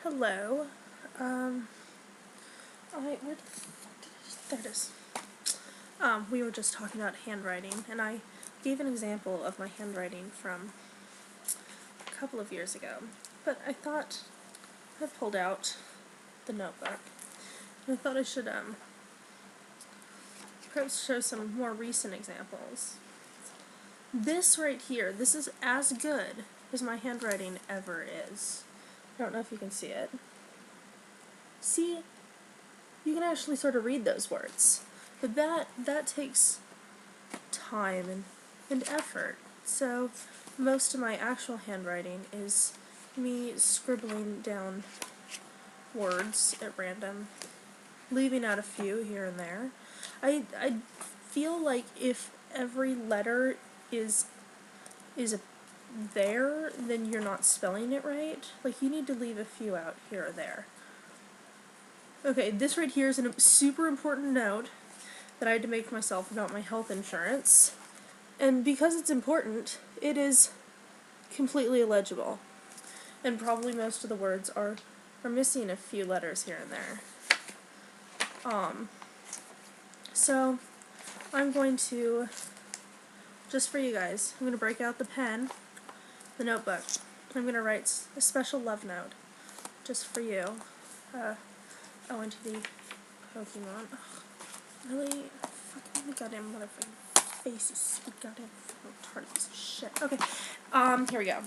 Hello. Where the fuck did there it is. We were just talking about handwriting, and I gave an example of my handwriting from a couple of years ago. But I thought I pulled out the notebook, and I thought I should perhaps show some more recent examples. This right here, this is as good as my handwriting ever is. I don't know if you can see it. See, you can actually sort of read those words. But that takes time and effort. So most of my actual handwriting is me scribbling down words at random, leaving out a few here and there. I feel like if every letter is there, then you're not spelling it right. Like, you need to leave a few out here or there. Okay, this right here is a super important note that I had to make for myself about my health insurance. And because it's important, it is completely illegible. And probably most of the words are missing a few letters here and there. So I'm going to, just for you guys, I'm going to break out the pen, the notebook. I'm going to write a special love note just for you. Owing to the Pokemon. Ugh, really? Fucking goddamn motherfucking face, you stupid goddamn retarded piece of shit. Okay, here we go.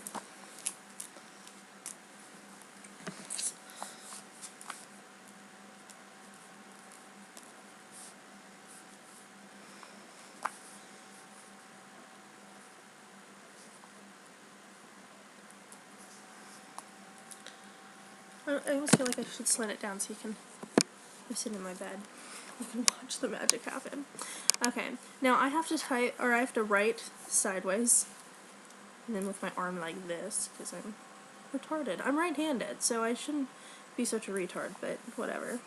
I almost feel like I should slant it down so you can sit in my bed. You can watch the magic happen. Okay, now I have to type, or I have to write sideways, and then with my arm like this, because I'm retarded. I'm right-handed, so I shouldn't be such a retard, but whatever.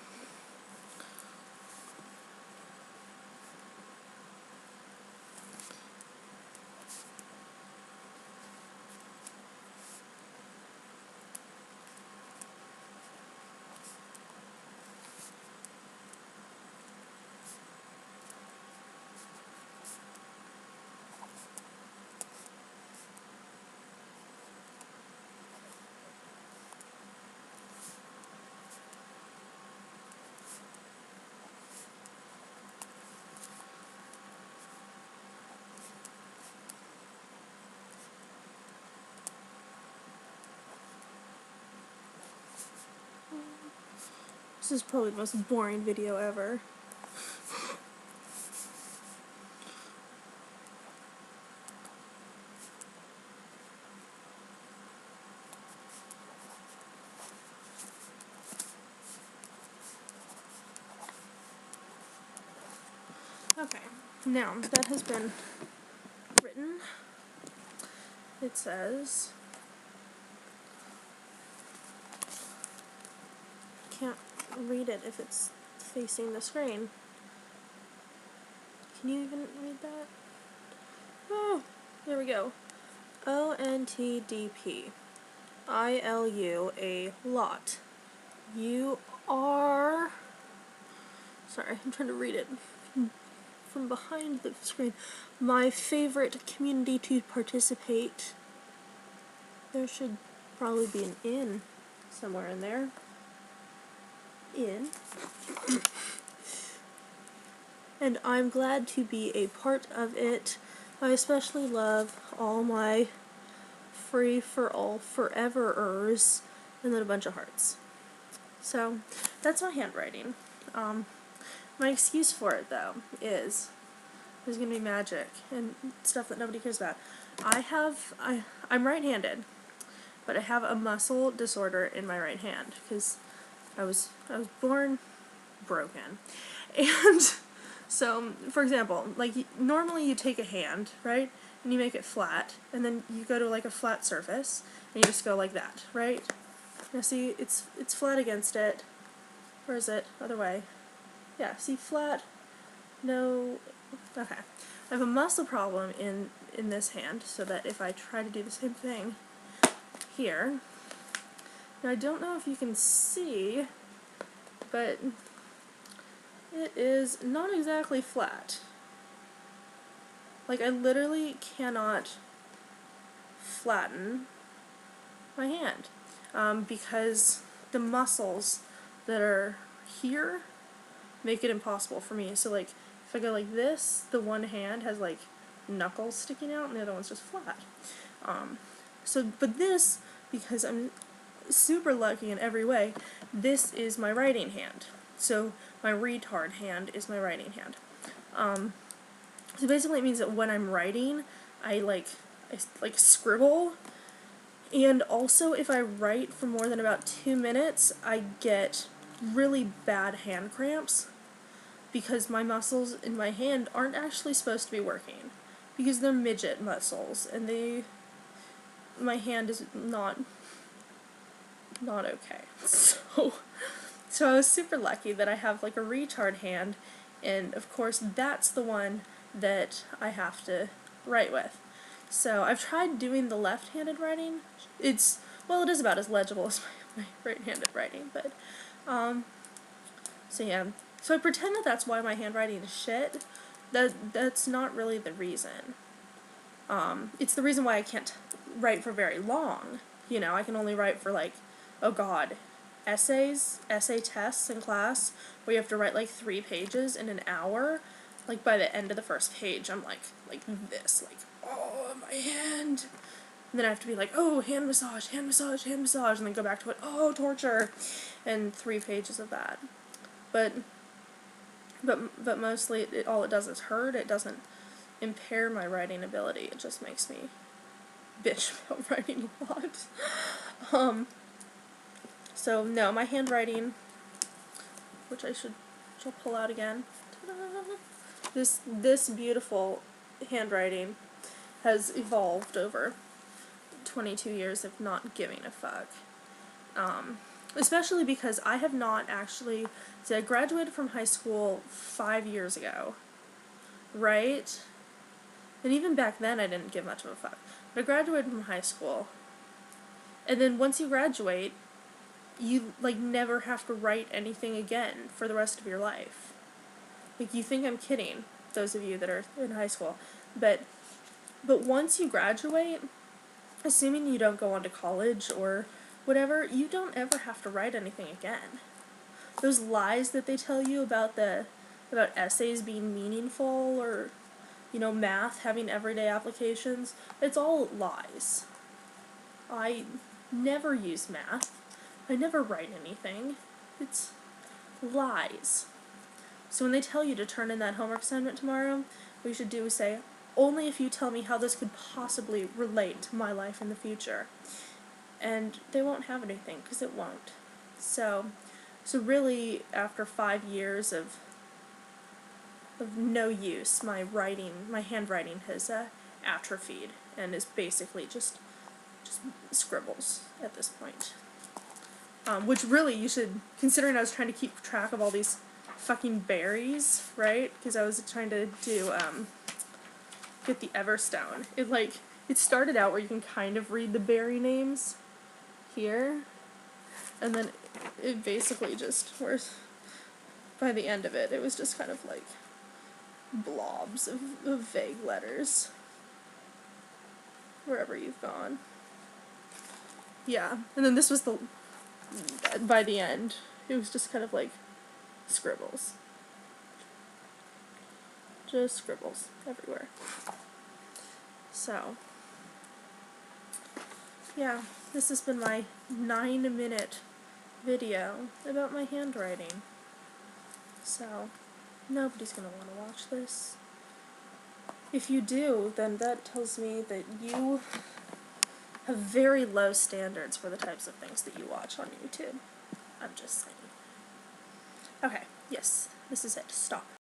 This is probably the most boring video ever. Okay, now that has been written. It says, can't read it if it's facing the screen. Can you even read that? Oh, there we go. ONTDP. ILU, a lot. You are... Sorry, I'm trying to read it from behind the screen. My favorite community to participate. There should probably be an in somewhere in there. In. And I'm glad to be a part of it. I especially love all my free for all foreverers, and then a bunch of hearts. So that's my handwriting. My excuse for it, though, is there's gonna be magic and stuff that nobody cares about. I'm right-handed, but I have a muscle disorder in my right hand because I was born broken. And so, for example, like, normally you take a hand, right, and you make it flat, and then you go to like a flat surface, and you just go like that, right? Now see, it's flat against it. Where is it? Other way. Yeah, see, flat, no, okay. I have a muscle problem in this hand, so that if I try to do the same thing here, Now I don't know if you can see, but it is not exactly flat. Like, I literally cannot flatten my hand because the muscles that are here make it impossible for me. So, like, if I go like this, the one hand has, like, knuckles sticking out and the other one's just flat. But this, because I'm super lucky in every way, this is my writing hand. So my retard hand is my writing hand. So basically it means that when I'm writing, I scribble, and also if I write for more than about 2 minutes, I get really bad hand cramps because my muscles in my hand aren't actually supposed to be working because they're midget muscles, and my hand is not okay. So I was super lucky that I have like a retard hand, and of course that's the one that I have to write with. So I've tried doing the left-handed writing. It is about as legible as my right-handed writing, but so yeah. So I pretend that that's why my handwriting is shit. That's not really the reason. It's the reason why I can't write for very long. You know, I can only write for like, oh god, essay tests in class where you have to write like 3 pages in an hour. Like by the end of the first page, I'm like this, like, oh, my hand. And then I have to be like, oh, hand massage, hand massage, hand massage, and then go back to it, oh, torture, and 3 pages of that. But mostly all it does is hurt. It doesn't impair my writing ability. It just makes me bitch about writing a lot. So no, my handwriting, which shall pull out again. This beautiful handwriting has evolved over 22 years of not giving a fuck. Especially because I have not actually, I graduated from high school 5 years ago, right? And even back then I didn't give much of a fuck. But I graduated from high school, and then once you graduate, you like never have to write anything again for the rest of your life. Like, you think I'm kidding, those of you that are in high school, but once you graduate, assuming you don't go on to college or whatever, you don't ever have to write anything again. Those lies that they tell you about essays being meaningful, or, you know, math having everyday applications, it's all lies. I never use math. I never write anything. It's lies. So when they tell you to turn in that homework assignment tomorrow, what you should do is say, only if you tell me how this could possibly relate to my life in the future. And they won't have anything, because it won't. So really, after 5 years of no use, my handwriting has atrophied, and is basically just scribbles at this point. Which really, you should, considering I was trying to keep track of all these fucking berries, right? Because I was trying to do, get the Everstone. It started out where you can kind of read the berry names here, and then it basically just, by the end of it, it was just kind of like blobs of vague letters wherever you've gone. Yeah, and then this was by the end, it was just kind of like scribbles. Just scribbles everywhere. So, yeah, this has been my 9-minute video about my handwriting. So, nobody's gonna want to watch this. If you do, then that tells me that you have very low standards for the types of things that you watch on YouTube. I'm just saying. Okay, yes, this is it. Stop.